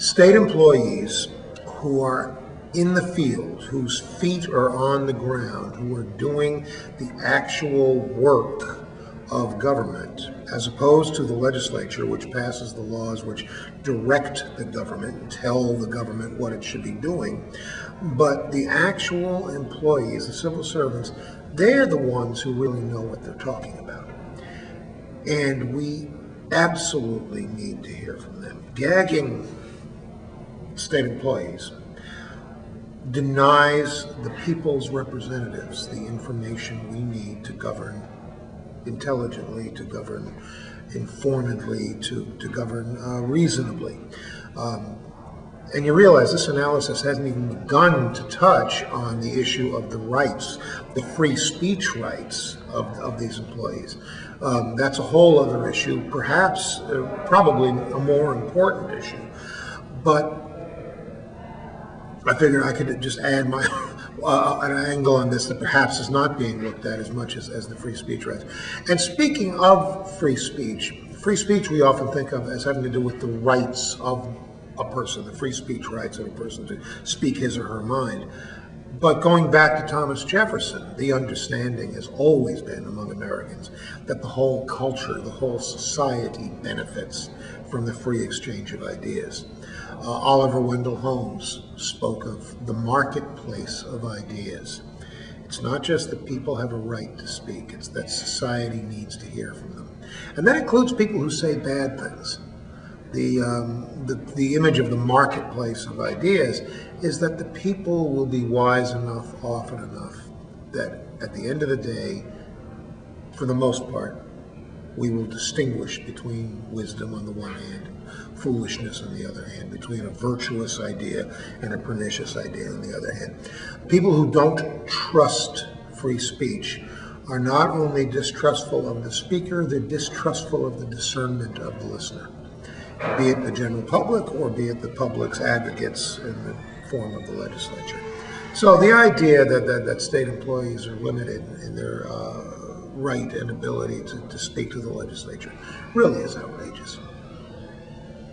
State employees who are in the field, whose feet are on the ground, who are doing the actual work of government, as opposed to the legislature, which passes the laws which direct the government and tell the government what it should be doing. But the actual employees, the civil servants, they're the ones who really know what they're talking about. And we absolutely need to hear from them. Gagging state employees denies the people's representatives the information we need to govern intelligently, to govern informedly, to govern reasonably. And you realize this analysis hasn't even begun to touch on the issue of the rights, the free speech rights of these employees. That's a whole other issue, perhaps, probably a more important issue. But I figured I could just add my an angle on this that perhaps is not being looked at as much as the free speech rights. And speaking of free speech we often think of as having to do with the rights of a person, the free speech rights of a person to speak his or her mind. But going back to Thomas Jefferson, the understanding has always been among Americans that the whole culture, the whole society benefits from the free exchange of ideas. Oliver Wendell Holmes spoke of the marketplace of ideas. It's not just that people have a right to speak, it's that society needs to hear from them. And that includes people who say bad things. The image of the marketplace of ideas is that the people will be wise enough often enough that at the end of the day, for the most part, we will distinguish between wisdom on the one hand and foolishness on the other hand, between a virtuous idea and a pernicious idea on the other hand. People who don't trust free speech are not only distrustful of the speaker, they're distrustful of the discernment of the listener, be it the general public or be it the public's advocates in the form of the legislature. So the idea that state employees are limited in their right and ability to speak to the legislature really is outrageous.